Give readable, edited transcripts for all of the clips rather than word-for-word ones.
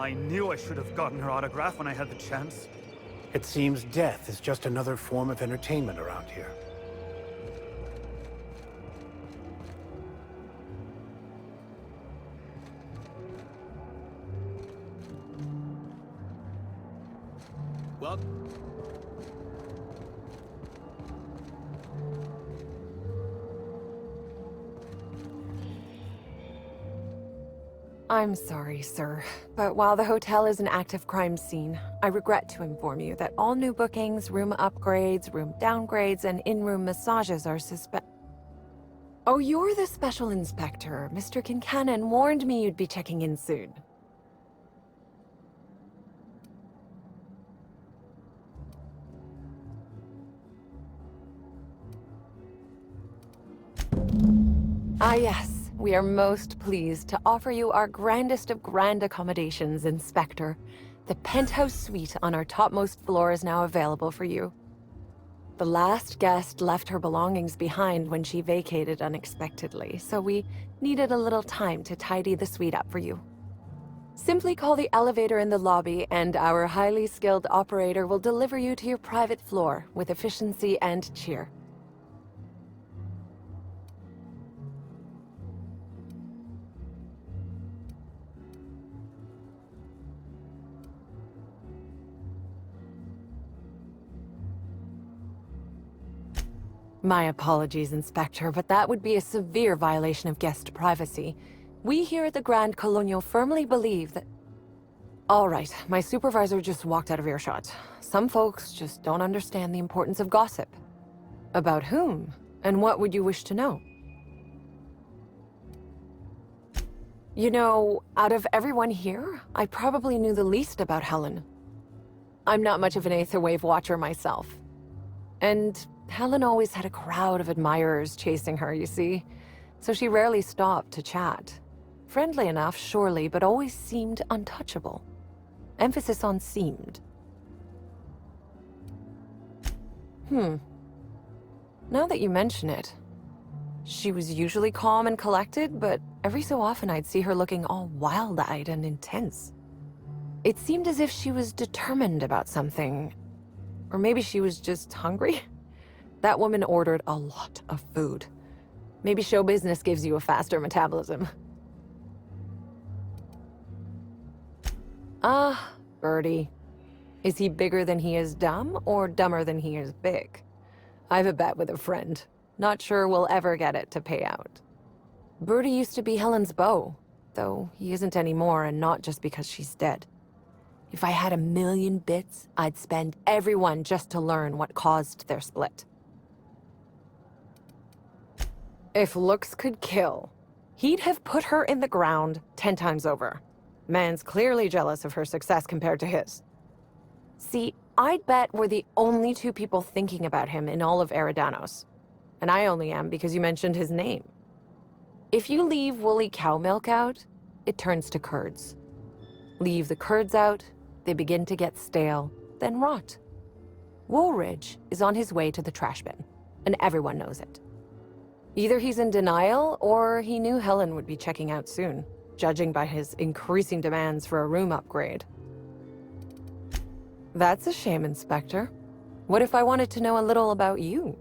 I knew I should have gotten her autograph when I had the chance. It seems death is just another form of entertainment around here. Well... I'm sorry, sir, but while the hotel is an active crime scene, I regret to inform you that all new bookings, room upgrades, room downgrades, and in-room massages are Oh, you're the special inspector. Mr. Kincannon warned me you'd be checking in soon. Ah, yes. We are most pleased to offer you our grandest of grand accommodations, Inspector. The penthouse suite on our topmost floor is now available for you. The last guest left her belongings behind when she vacated unexpectedly, so we needed a little time to tidy the suite up for you. Simply call the elevator in the lobby, and our highly skilled operator will deliver you to your private floor with efficiency and cheer. My apologies, Inspector, but that would be a severe violation of guest privacy. We here at the Grand Colonial firmly believe that... All right, my supervisor just walked out of earshot. Some folks just don't understand the importance of gossip. About whom? And what would you wish to know? You know, out of everyone here, I probably knew the least about Helen. I'm not much of an Aetherwave watcher myself. And Helen always had a crowd of admirers chasing her, you see, so she rarely stopped to chat. Friendly enough, surely, but always seemed untouchable. Emphasis on seemed. Now that you mention it, she was usually calm and collected, but every so often I'd see her looking all wild-eyed and intense. It seemed as if she was determined about something, or maybe she was just hungry. That woman ordered a lot of food. Maybe show business gives you a faster metabolism. Ah, Birdie. Is he bigger than he is dumb, or dumber than he is big? I've a bet with a friend. Not sure we'll ever get it to pay out. Birdie used to be Helen's beau, though he isn't anymore, and not just because she's dead. If I had 1,000,000 bits, I'd spend every one just to learn what caused their split. If looks could kill, he'd have put her in the ground 10 times over. Man's clearly jealous of her success compared to his. See, I'd bet we're the only two people thinking about him in all of Eridanos. And I only am because you mentioned his name. If you leave woolly cow milk out, it turns to curds. Leave the curds out, they begin to get stale, then rot. Woolridge is on his way to the trash bin, and everyone knows it. Either he's in denial, or he knew Helen would be checking out soon, judging by his increasing demands for a room upgrade. That's a shame, Inspector. What if I wanted to know a little about you?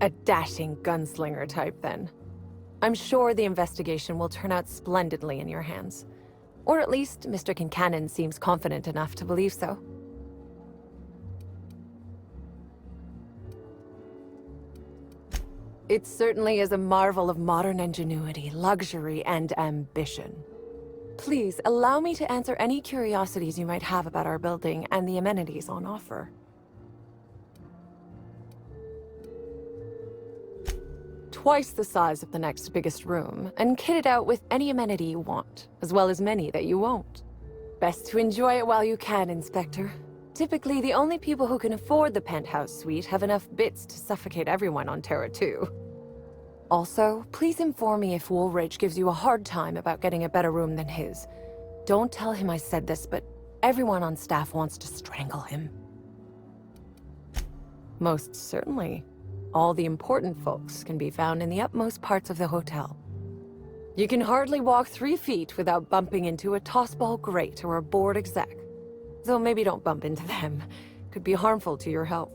A dashing gunslinger type, then. I'm sure the investigation will turn out splendidly in your hands. Or at least Mr. Kincannon seems confident enough to believe so. It certainly is a marvel of modern ingenuity, luxury, and ambition. Please, allow me to answer any curiosities you might have about our building and the amenities on offer. Twice the size of the next biggest room, and kitted out with any amenity you want, as well as many that you won't. Best to enjoy it while you can, Inspector. Typically, the only people who can afford the penthouse suite have enough bits to suffocate everyone on Terra 2. Also, please inform me if Woolridge gives you a hard time about getting a better room than his. Don't tell him I said this, but everyone on staff wants to strangle him. Most certainly. All the important folks can be found in the utmost parts of the hotel. You can hardly walk 3 feet without bumping into a tossball grate or a bored exec. Though maybe don't bump into them. Could be harmful to your health.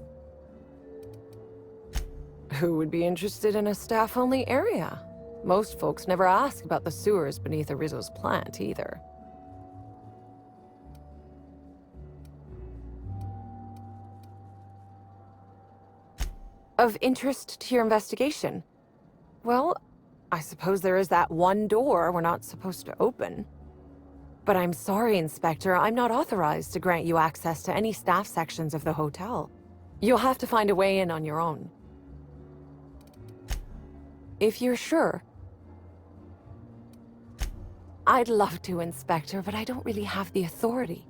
Who would be interested in a staff-only area? Most folks never ask about the sewers beneath Rizzo's plant, either. Of interest to your investigation? Well, I suppose there is that one door we're not supposed to open. But I'm sorry, Inspector, I'm not authorized to grant you access to any staff sections of the hotel. You'll have to find a way in on your own. If you're sure. I'd love to, Inspector, but I don't really have the authority.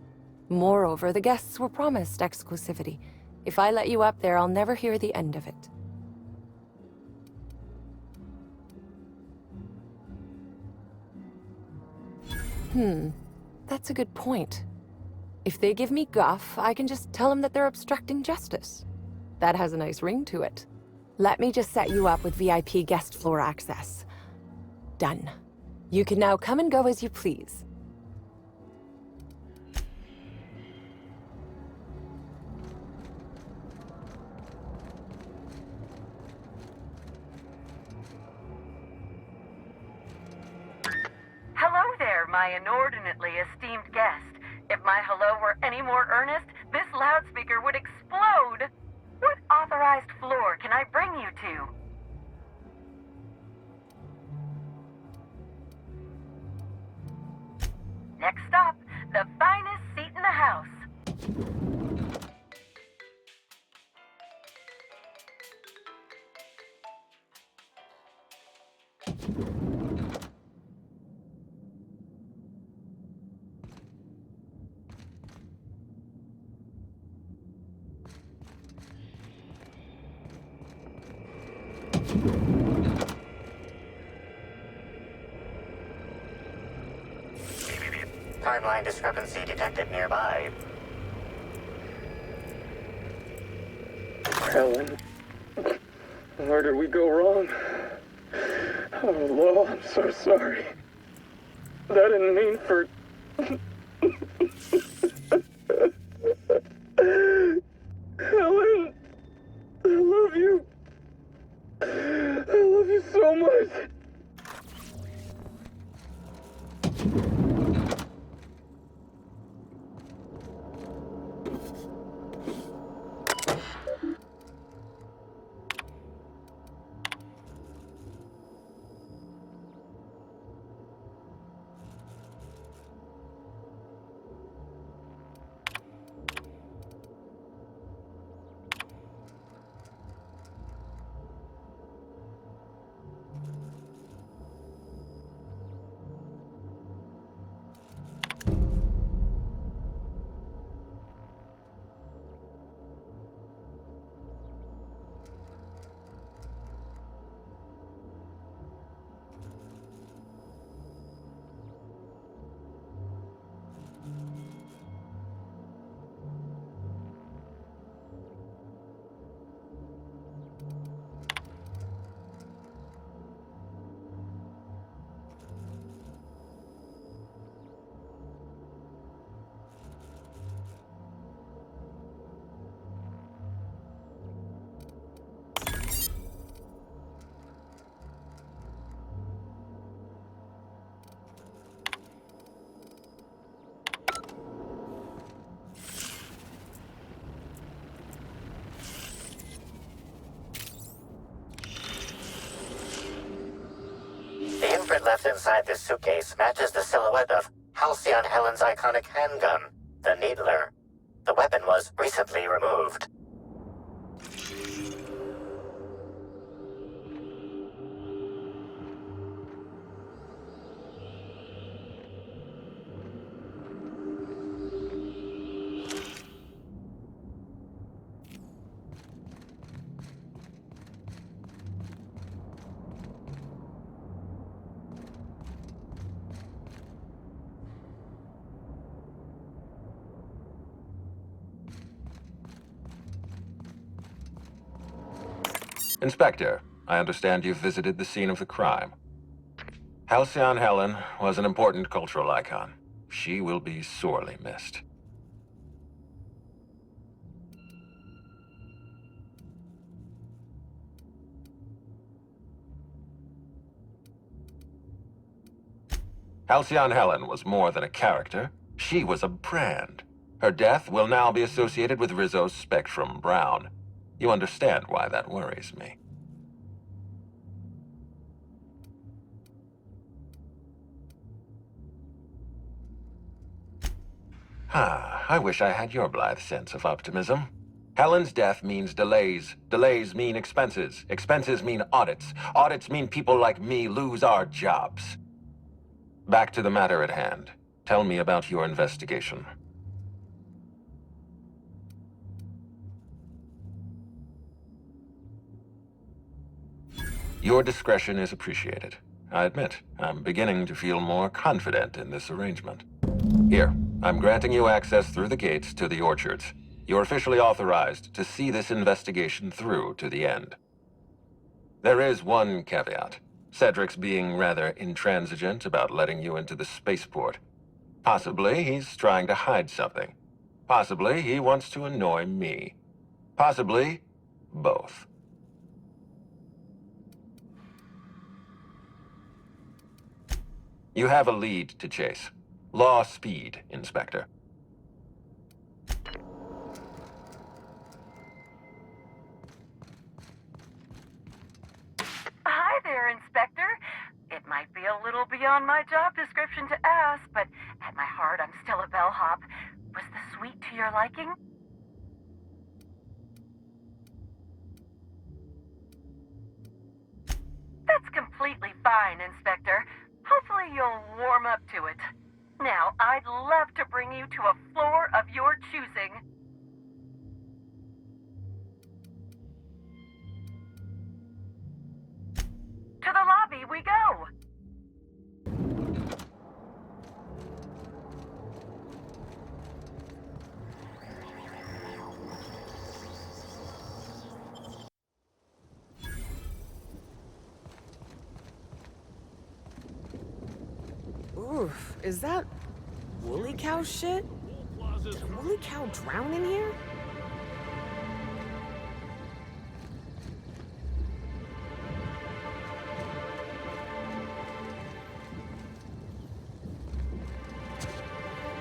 Moreover, the guests were promised exclusivity. If I let you up there, I'll never hear the end of it. That's a good point. If they give me guff, I can just tell them that they're obstructing justice. That has a nice ring to it. Let me just set you up with VIP guest floor access. Done. You can now come and go as you please. Hello there, my inordinately esteemed guest. If my hello were any more earnest, this loudspeaker would explode. What authorized floor can I bring you to? Next stop, the finest seat in the house. Timeline discrepancy detected nearby. Helen, where did we go wrong? Oh, Lo, I'm so sorry. I didn't mean for... Helen, I love you. I love you so much. The imprint left inside this suitcase matches the silhouette of Halcyon Helen's iconic handgun, the Needler. The weapon was recently removed. Inspector, I understand you've visited the scene of the crime. Halcyon Helen was an important cultural icon. She will be sorely missed. Halcyon Helen was more than a character. She was a brand. Her death will now be associated with Rizzo's Spectrum Brown. You understand why that worries me. I wish I had your blithe sense of optimism. Helen's death means delays. Delays mean expenses. Expenses mean audits. Audits mean people like me lose our jobs. Back to the matter at hand. Tell me about your investigation. Your discretion is appreciated. I admit, I'm beginning to feel more confident in this arrangement. Here, I'm granting you access through the gates to the orchards. You're officially authorized to see this investigation through to the end. There is one caveat. Cedric's being rather intransigent about letting you into the spaceport. Possibly he's trying to hide something. Possibly he wants to annoy me. Possibly both. You have a lead to chase. Law speed, Inspector. Hi there, Inspector. It might be a little beyond my job description to ask, but at my heart, I'm still a bellhop. Was the suite to your liking? That's completely fine, Inspector. Hopefully you'll warm up to it. Now, I'd love to bring you to a floor of your choosing. To the lobby we go! Oof, is that woolly cow shit? Did a woolly cow drown in here?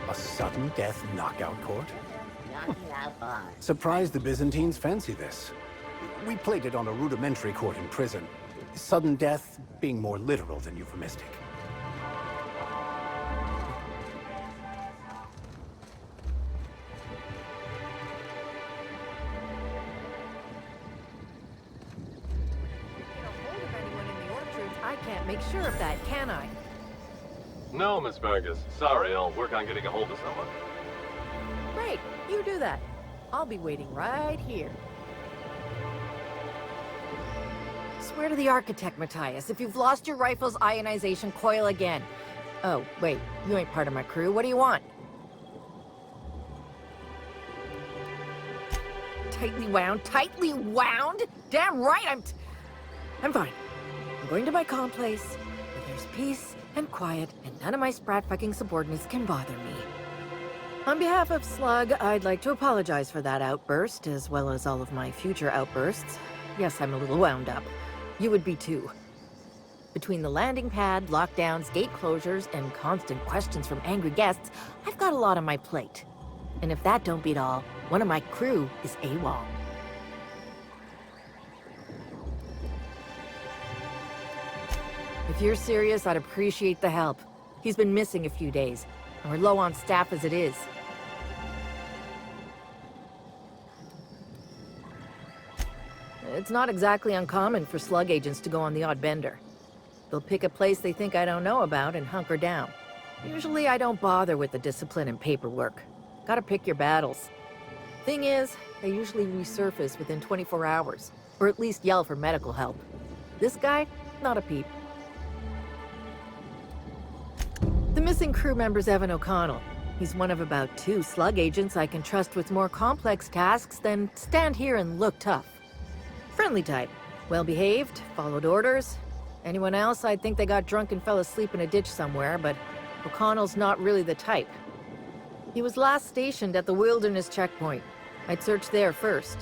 A sudden death knockout court? Surprised the Byzantines fancy this. We played it on a rudimentary court in prison. Sudden death being more literal than euphemistic. I can't make sure of that, can I? No, Miss Vargas. Sorry, I'll work on getting a hold of someone. Great, you do that. I'll be waiting right here. Swear to the architect, Matthias, if you've lost your rifle's ionization coil again. Oh, wait, you ain't part of my crew. What do you want? Tightly wound? Tightly wound? Damn right, I'm fine. I'm going to my calm place, where there's peace and quiet, and none of my sprat fucking subordinates can bother me. On behalf of Slug, I'd like to apologize for that outburst, as well as all of my future outbursts. Yes, I'm a little wound up. You would be too. Between the landing pad, lockdowns, gate closures, and constant questions from angry guests, I've got a lot on my plate. And if that don't beat all, one of my crew is AWOL. If you're serious, I'd appreciate the help. He's been missing a few days, and we're low on staff as it is. It's not exactly uncommon for slug agents to go on the odd bender. They'll pick a place they think I don't know about and hunker down. Usually I don't bother with the discipline and paperwork. Gotta pick your battles. Thing is, they usually resurface within 24 hours, or at least yell for medical help. This guy, not a peep. The missing crew member's Evan O'Connell. He's one of about 2 slug agents I can trust with more complex tasks than stand here and look tough. Friendly type, Well behaved, followed orders. Anyone else, I'd think they got drunk and fell asleep in a ditch somewhere, but O'Connell's not really the type. He was last stationed at the Wilderness checkpoint. I'd search there first.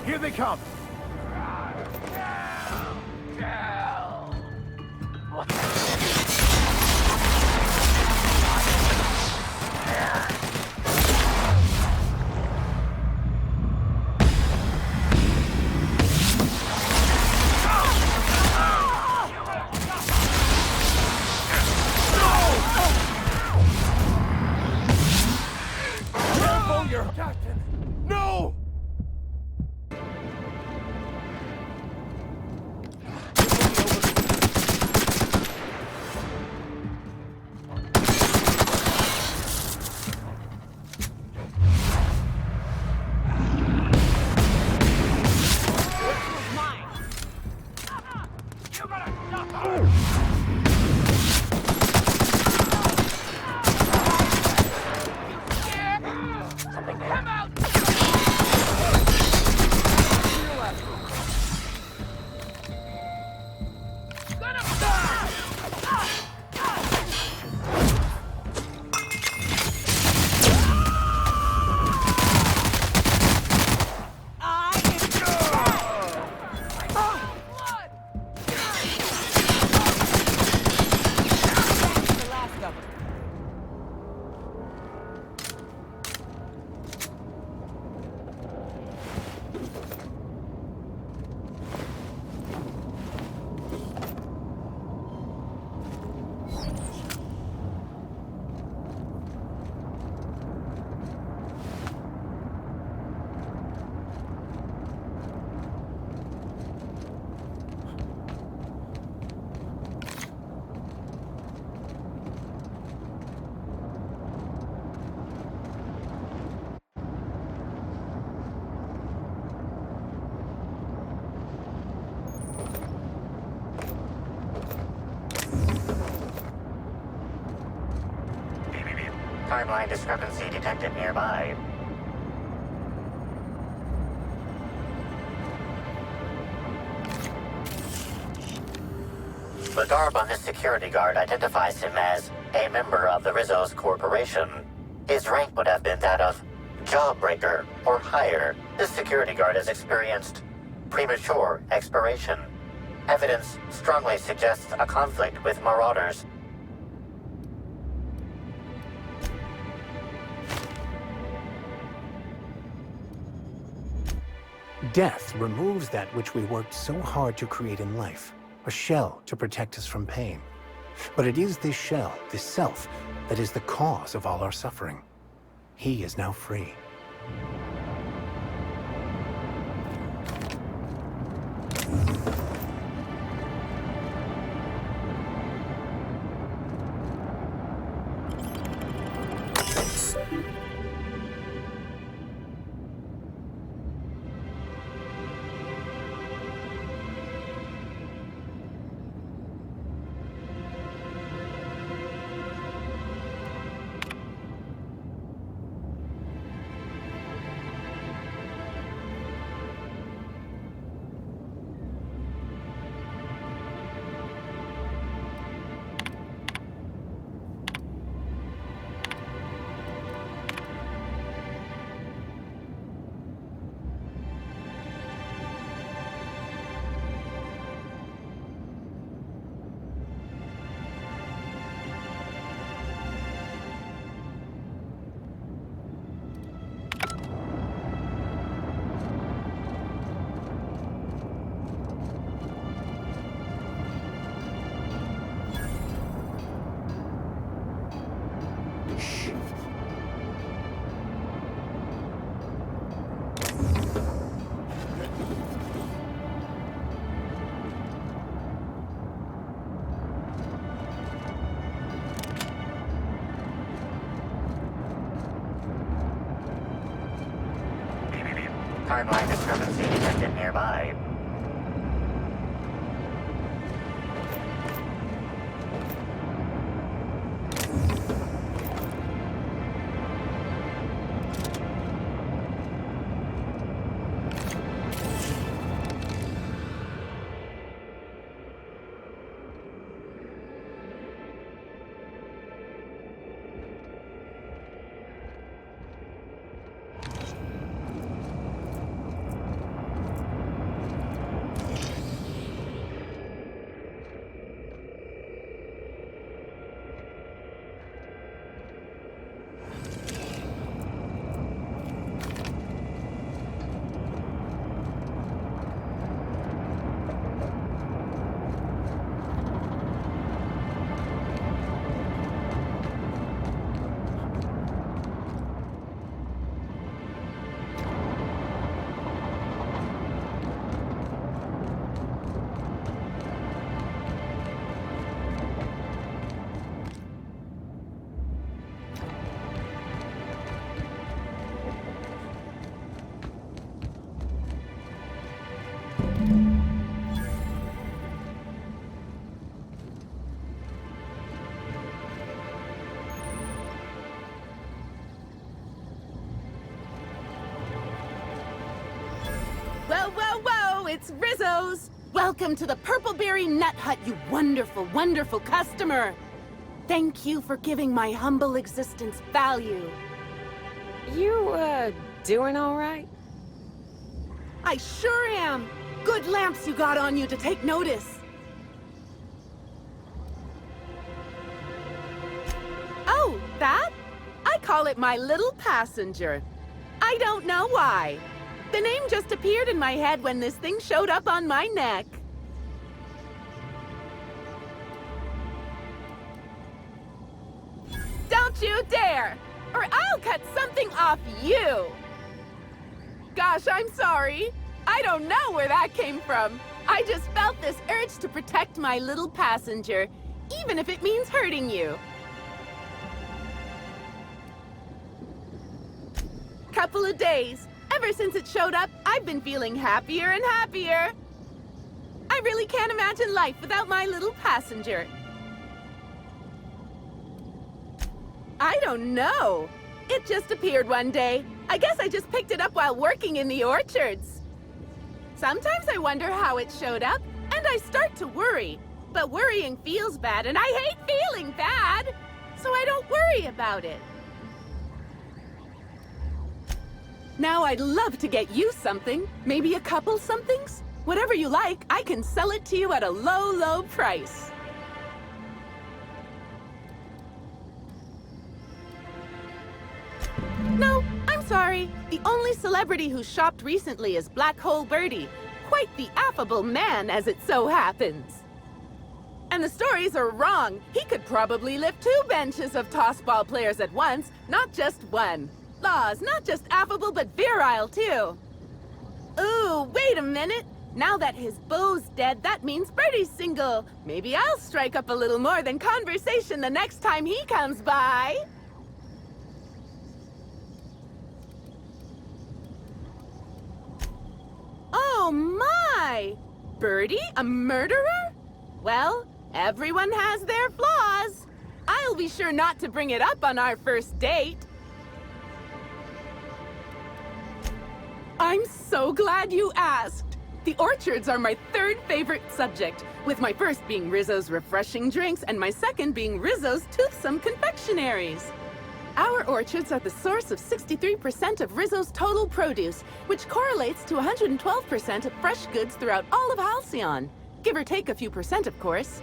Here they come! Careful, your captain! No! Timeline discrepancy detected nearby. The garb on this security guard identifies him as a member of the Rizzo's corporation. His rank would have been that of Jawbreaker or higher. This security guard has experienced premature expiration. Evidence strongly suggests a conflict with Marauders. Death removes that which we worked so hard to create in life, a shell to protect us from pain. But it is this shell, this self, that is the cause of all our suffering. He is now free. Timeline discrepancy detected nearby. Whoa, whoa, whoa! It's Rizzo's! Welcome to the Purpleberry Nut Hut, you wonderful, wonderful customer! Thank you for giving my humble existence value. You, doing all right? I sure am! Good lamps you got on you to take notice. Oh, that? I call it my little passenger. I don't know why. The name just appeared in my head when this thing showed up on my neck. Don't you dare! Or I'll cut something off you! Gosh, I'm sorry. I don't know where that came from. I just felt this urge to protect my little passenger, even if it means hurting you. Couple of days. Ever since it showed up, I've been feeling happier and happier. I really can't imagine life without my little passenger. I don't know. It just appeared one day. I guess I just picked it up while working in the orchards. Sometimes I wonder how it showed up, and I start to worry. But worrying feels bad, and I hate feeling bad. So I don't worry about it. Now I'd love to get you something. Maybe a couple somethings? Whatever you like, I can sell it to you at a low, low price. No, I'm sorry. The only celebrity who shopped recently is Black Hole Birdie. Quite the affable man, as it so happens. And the stories are wrong. He could probably lift 2 benches of tossball players at once, not just one. Laws, not just affable, but virile, too. Ooh, wait a minute. Now that his beau's dead, that means Birdie's single. Maybe I'll strike up a little more than conversation the next time he comes by. Oh, my! Birdie, a murderer? Well, everyone has their flaws. I'll be sure not to bring it up on our first date. I'm so glad you asked. The orchards are my 3rd favorite subject, with my first being Rizzo's refreshing drinks and my second being Rizzo's toothsome confectionaries. Our orchards are the source of 63% of Rizzo's total produce, which correlates to 112% of fresh goods throughout all of Halcyon. Give or take a few percent, of course.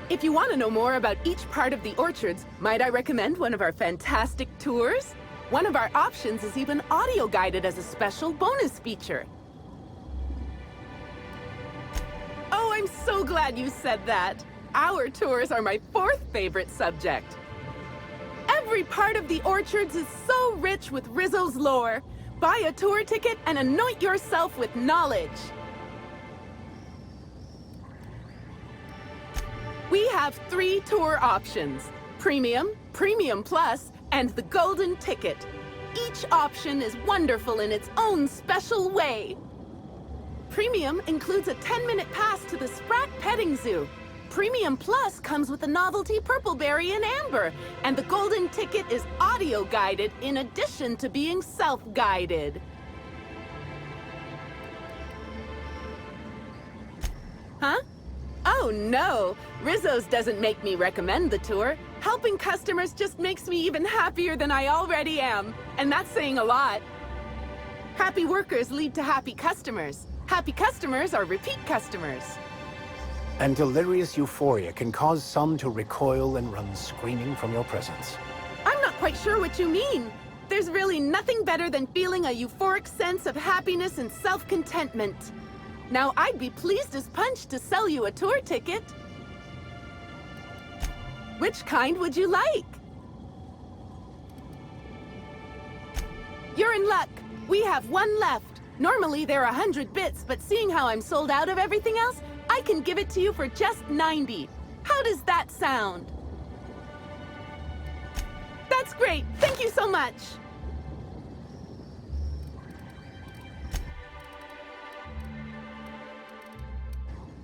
If you want to know more about each part of the orchards, might I recommend one of our fantastic tours? One of our options is even audio-guided as a special bonus feature. Oh, I'm so glad you said that. Our tours are my 4th favorite subject. Every part of the Orchards is so rich with Rizzo's lore. Buy a tour ticket and anoint yourself with knowledge. We have 3 tour options: Premium, Premium Plus, and the Golden Ticket. Each option is wonderful in its own special way. Premium includes a 10-minute pass to the Sprat Petting Zoo. Premium Plus comes with the novelty Purpleberry and Amber, and the Golden Ticket is audio-guided in addition to being self-guided. Huh? Oh no! Rizzo's doesn't make me recommend the tour. Helping customers just makes me even happier than I already am. And that's saying a lot. Happy workers lead to happy customers. Happy customers are repeat customers. And delirious euphoria can cause some to recoil and run screaming from your presence. I'm not quite sure what you mean. There's really nothing better than feeling a euphoric sense of happiness and self-contentment. Now, I'd be pleased as punch to sell you a tour ticket. Which kind would you like? You're in luck. We have 1 left. Normally, they're 100 bits, but seeing how I'm sold out of everything else, I can give it to you for just 90. How does that sound? That's great. Thank you so much.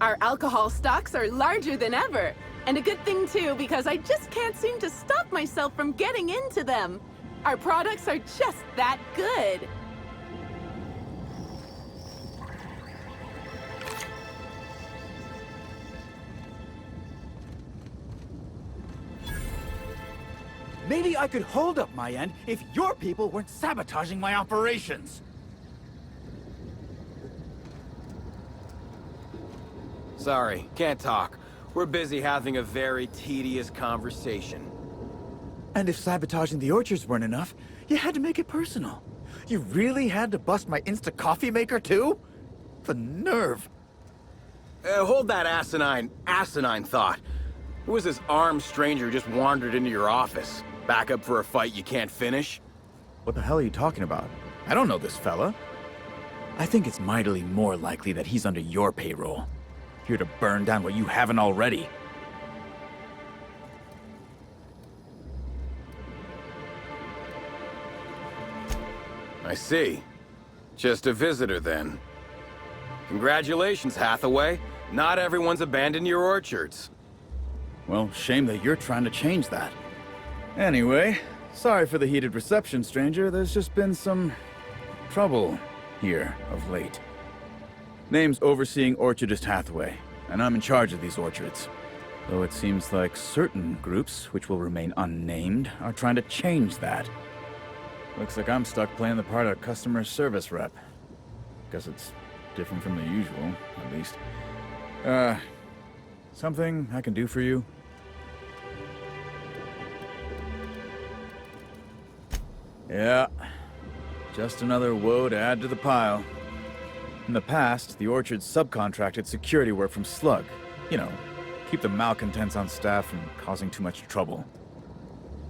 Our alcohol stocks are larger than ever. And a good thing, too, because I just can't seem to stop myself from getting into them. Our products are just that good. Maybe I could hold up my end if your people weren't sabotaging my operations. Sorry, can't talk. We're busy having a very tedious conversation. And if sabotaging the orchards weren't enough, you had to make it personal. You really had to bust my Insta coffee maker too? The nerve. Hold that asinine thought. Who was this armed stranger who just wandered into your office? Back up for a fight you can't finish? What the hell are you talking about? I don't know this fella. I think it's mightily more likely that he's under your payroll. Here to burn down what you haven't already. I see. Just a visitor, then. Congratulations, Hathaway. Not everyone's abandoned your orchards. Well, shame that you're trying to change that. Anyway, sorry for the heated reception, stranger. There's just been some trouble here of late. Name's Overseeing Orchardist Hathaway, and I'm in charge of these orchards. Though it seems like certain groups, which will remain unnamed, are trying to change that. Looks like I'm stuck playing the part of customer service rep. Guess it's different from the usual, at least. Something I can do for you? Yeah, just another woe to add to the pile. In the past, the orchard subcontracted security work from Slug. You know, keep the malcontents on staff from causing too much trouble.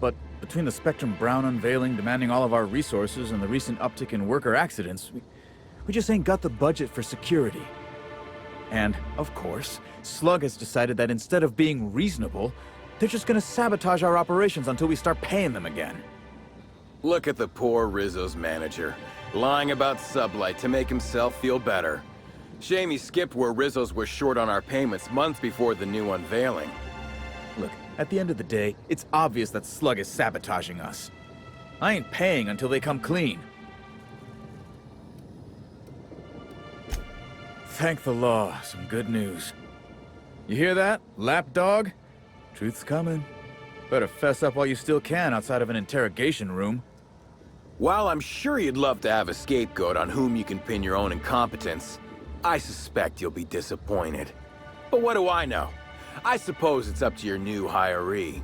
But between the Spectrum Brown unveiling demanding all of our resources and the recent uptick in worker accidents, we just ain't got the budget for security. And, of course, Slug has decided that instead of being reasonable, they're just gonna sabotage our operations until we start paying them again. Look at the poor Rizzo's manager, lying about Sublight to make himself feel better. Shame he skipped where Rizzo's was short on our payments months before the new unveiling. Look, at the end of the day, it's obvious that Slug is sabotaging us. I ain't paying until they come clean. Thank the law, some good news. You hear that, lapdog? Truth's coming. Better fess up while you still can outside of an interrogation room. While I'm sure you'd love to have a scapegoat on whom you can pin your own incompetence, I suspect you'll be disappointed. But what do I know? I suppose it's up to your new hiree.